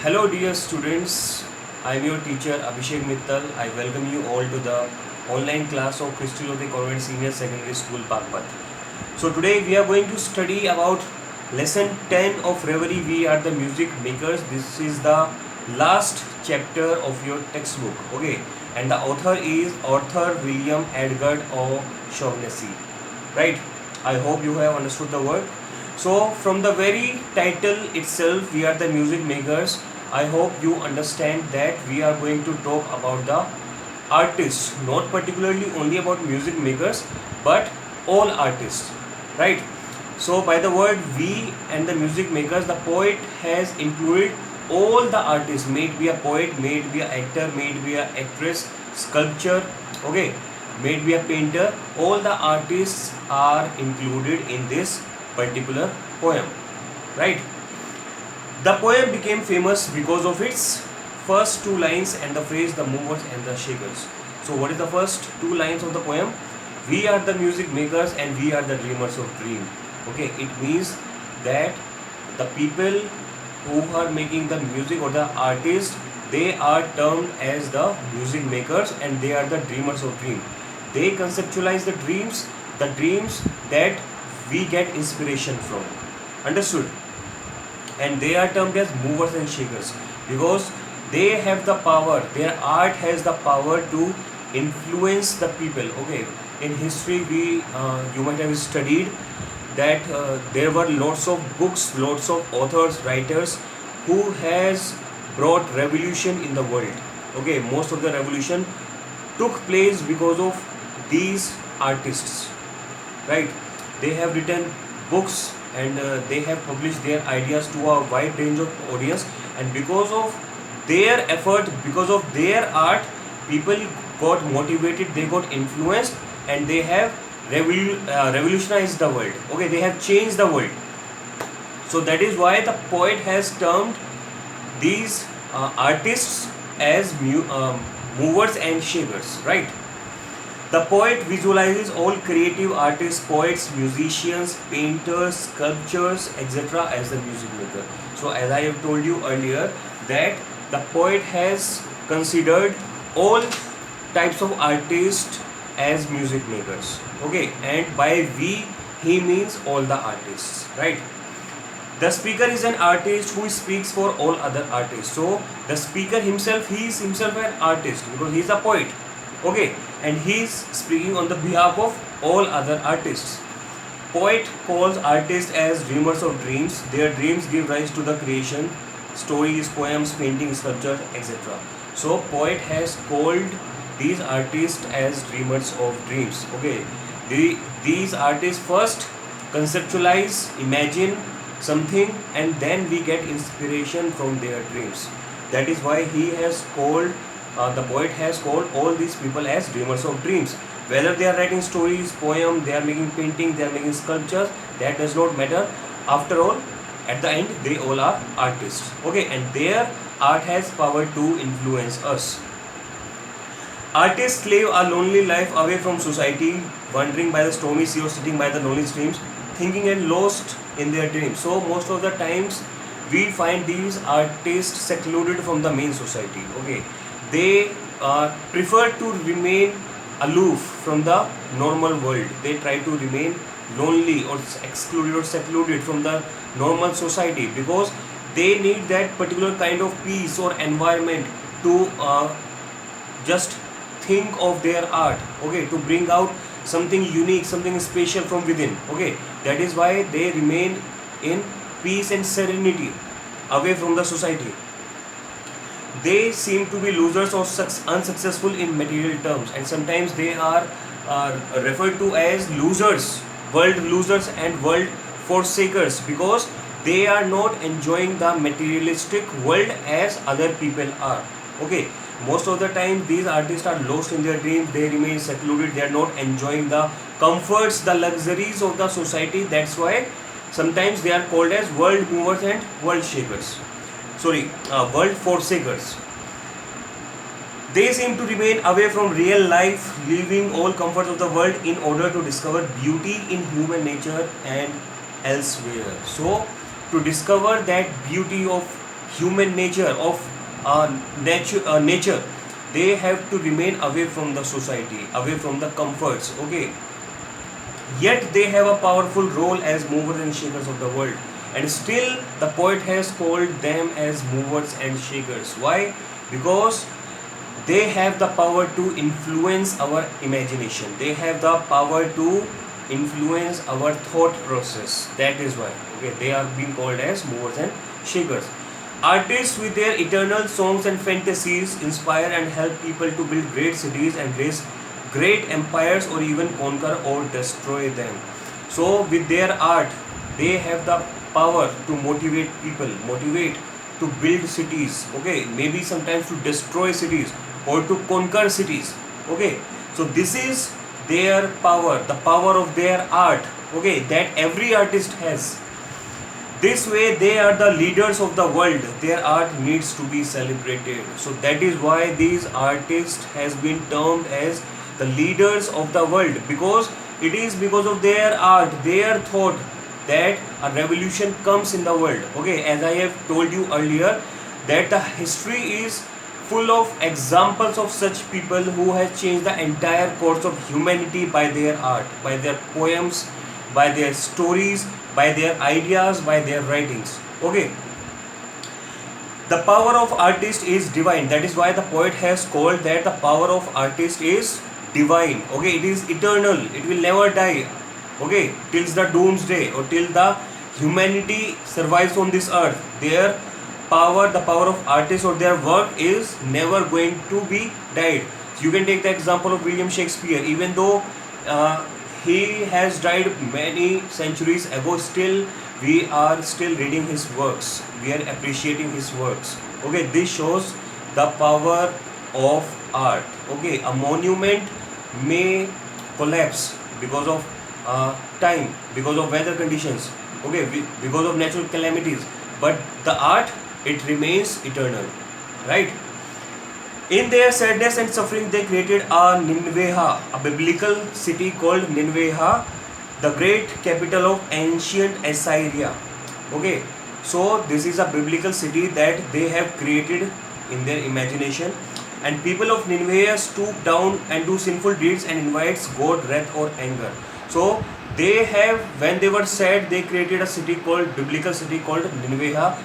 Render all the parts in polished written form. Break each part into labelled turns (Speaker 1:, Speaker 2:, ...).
Speaker 1: Hello dear students, I am your teacher Abhishek Mittal. I welcome you all to the online class of Christy Lothe Convent Senior Secondary School Pagpat. So today we are going to study about lesson 10 of Reverie We Are the Music Makers. This is the last chapter of your textbook. Okay, and the author is Arthur William Edgar O'Shaughnessy. Right? I hope you have understood the word. So from the very title itself, we are the music makers. I hope you understand that we are going to talk about the artists, not particularly only about music makers, but all artists, right? So by the word we and the music makers, the poet has included all the artists, may it be a poet, may it be an actor, may it be an actress, sculpture, okay, may it be a painter, all the artists are included in this particular poem, right? The poem became famous because of its first two lines and the phrase the movers and the shakers. So what is the first two lines of the poem? We are the music makers and we are the dreamers of dream. Okay, it means that the people who are making the music or the artists, they are termed as the music makers and they are the dreamers of dream. They conceptualize the dreams that we get inspiration from. Understood? And they are termed as movers and shakers because they have the power, their art has the power to influence the people. Okay, in history we you might have studied that there were lots of books, lots of authors, writers who has brought revolution in the world. Okay, most of the revolution took place because of these artists, right? They have written books and they have published their ideas to a wide range of audience, and because of their effort, because of their art, people got motivated, they got influenced, and they have revolutionized the world. Okay, they have changed the world. So that is why the poet has termed these artists as movers and shakers, right? The poet visualizes all creative artists, poets, musicians, painters, sculptors, etc. as the music maker. So as I have told you earlier that the poet has considered all types of artists as music makers. Okay, and by we he means all the artists, right? The speaker is an artist who speaks for all other artists. So the speaker himself, he is himself an artist because he is a poet. Okay, and he is speaking on the behalf of all other artists. Poet calls artists as dreamers of dreams. Their dreams give rise to the creation, stories, poems, paintings, sculptures, etc. So poet has called these artists as dreamers of dreams. Okay, these artists first conceptualize, imagine something, and then we get inspiration from their dreams. That is why he has called the poet has called all these people as dreamers of dreams. Whether they are writing stories, poem, they are making painting, they are making sculptures, that does not matter. After all, at the end, they all are artists. Okay, and their art has power to influence us. Artists live a lonely life away from society, wandering by the stormy sea or sitting by the lonely streams, thinking and lost in their dreams. So most of the times we find these artists secluded from the main society. Okay, they prefer to remain aloof from the normal world. They try to remain lonely or excluded or secluded from the normal society because they need that particular kind of peace or environment to just think of their art. Okay, to bring out something unique, something special from within. Okay, that is why they remain in peace and serenity away from the society. They seem to be losers or unsuccessful in material terms, and sometimes they are referred to as losers, world losers and world forsakers because they are not enjoying the materialistic world as other people are. Okay, most of the time these artists are lost in their dreams, they remain secluded, they are not enjoying the comforts, the luxuries of the society. That's why sometimes they are called as world movers and world shakers, world forsakers. They seem to remain away from real life, leaving all comforts of the world in order to discover beauty in human nature and elsewhere. So to discover that beauty of human nature, of nature, they have to remain away from the society, away from the comforts. Okay, yet they have a powerful role as movers and shakers of the world. And still, the poet has called them as movers and shakers. Why? Because they have the power to influence our imagination. They have the power to influence our thought process. That is why, okay, they are being called as movers and shakers. Artists with their eternal songs and fantasies inspire and help people to build great cities and raise great empires, or even conquer or destroy them. So with their art, they have the power to motivate people, motivate to build cities, okay, maybe sometimes to destroy cities or to conquer cities. Okay, so this is their power, the power of their art, okay, that every artist has. This way they are the leaders of the world. Their art needs to be celebrated. So that is why these artists has been termed as the leaders of the world, because it is because of their art, their thought, that a revolution comes in the world. Okay, as I have told you earlier, that the history is full of examples of such people who have changed the entire course of humanity by their art, by their poems, by their stories, by their ideas, by their writings. Okay, the power of artist is divine. That is why the poet has called that the power of artist is divine. Okay, it is eternal, it will never die. Okay, till the doomsday, or till the humanity survives on this earth, their power, the power of artists or their work is never going to be died. You can take the example of William Shakespeare. Even though he has died many centuries ago, still we are still reading his works, we are appreciating his works. Okay, this shows the power of art. Okay, a monument may collapse because of time, because of weather conditions, okay, because of natural calamities, but the art, it remains eternal, right? In their sadness and suffering, they created a Nineveh, a biblical city called Nineveh, the great capital of ancient Assyria. Okay, so this is a biblical city that they have created in their imagination. And people of Nineveh stoop down and do sinful deeds and invites God wrath or anger. So they have, when they were sad, they created a city called, biblical city called Nineveh.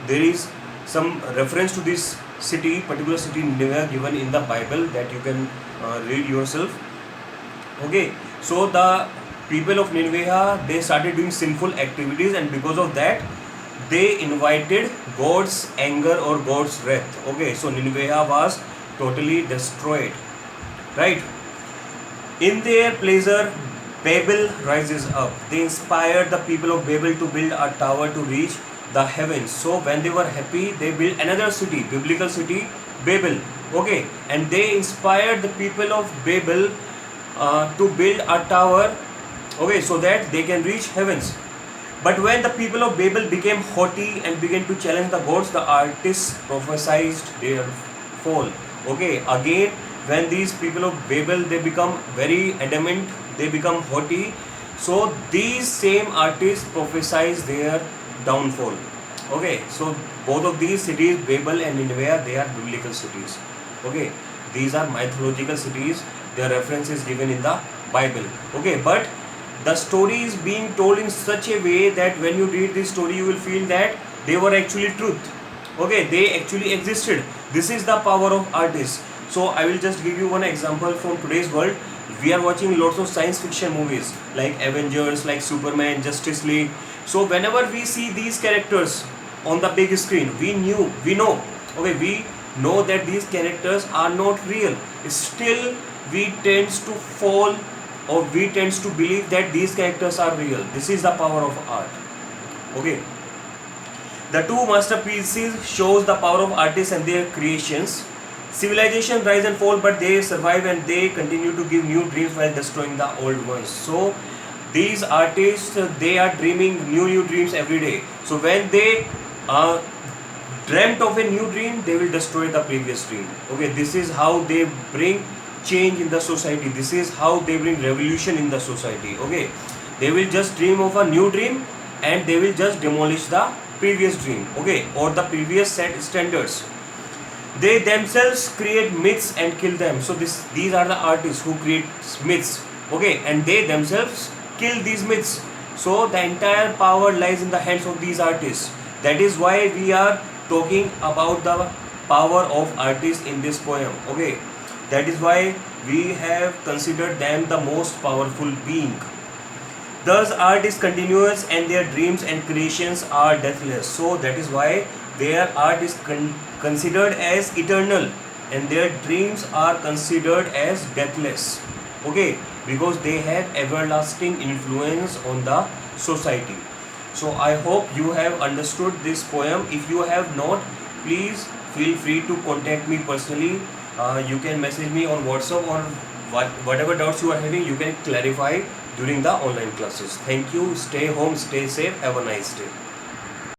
Speaker 1: There is some reference to this city, particular city Nineveh, given in the Bible, that you can read yourself. Okay, so the people of Nineveh, they started doing sinful activities, and because of that, they invited God's anger or God's wrath. Okay, so Nineveh was totally destroyed, right? In their pleasure, Babel rises up. They inspired the people of Babel to build a tower to reach the heavens. So when they were happy, they built another city, biblical city, Babel. Okay, and they inspired the people of Babel to build a tower, okay, so that they can reach heavens. But when the people of Babel became haughty and began to challenge the gods, the artists prophesied their fall. Okay, again, when these people of Babel, they become very adamant, they become haughty, so these same artists prophesize their downfall. Okay, so both of these cities, Babel and Nineveh, they are biblical cities. Okay, these are mythological cities. Their reference is given in the Bible. Okay, but the story is being told in such a way that when you read this story, you will feel that they were actually truth. Okay, they actually existed. This is the power of artists. So I will just give you one example from today's world. We are watching lots of science fiction movies like Avengers, like Superman, Justice League. So whenever we see these characters on the big screen, we know that these characters are not real. Still, we tends to fall, or we tends to believe that these characters are real. This is the power of art. Okay, the two masterpieces shows the power of artists and their creations. Civilization rise and fall, but they survive and they continue to give new dreams while destroying the old ones. So these artists, they are dreaming new dreams every day. So when they dreamt of a new dream, they will destroy the previous dream. Okay, this is how they bring change in the society. This is how they bring revolution in the society. Okay, they will just dream of a new dream and they will just demolish the previous dream, okay, or the previous set standards. They themselves create myths and kill them. So these are the artists who create myths, okay, and they themselves kill these myths. So the entire power lies in the hands of these artists. That is why we are talking about the power of artists in this poem, okay. That is why we have considered them the most powerful being. Thus, art is continuous and their dreams and creations are deathless. So, that is why their art is considered as eternal and their dreams are considered as deathless. Okay, because they have everlasting influence on the society. So, I hope you have understood this poem. If you have not, please feel free to contact me personally. You can message me on WhatsApp or whatever doubts you are having, you can clarify during the online classes. Thank you. Stay home, stay safe. Have a nice day.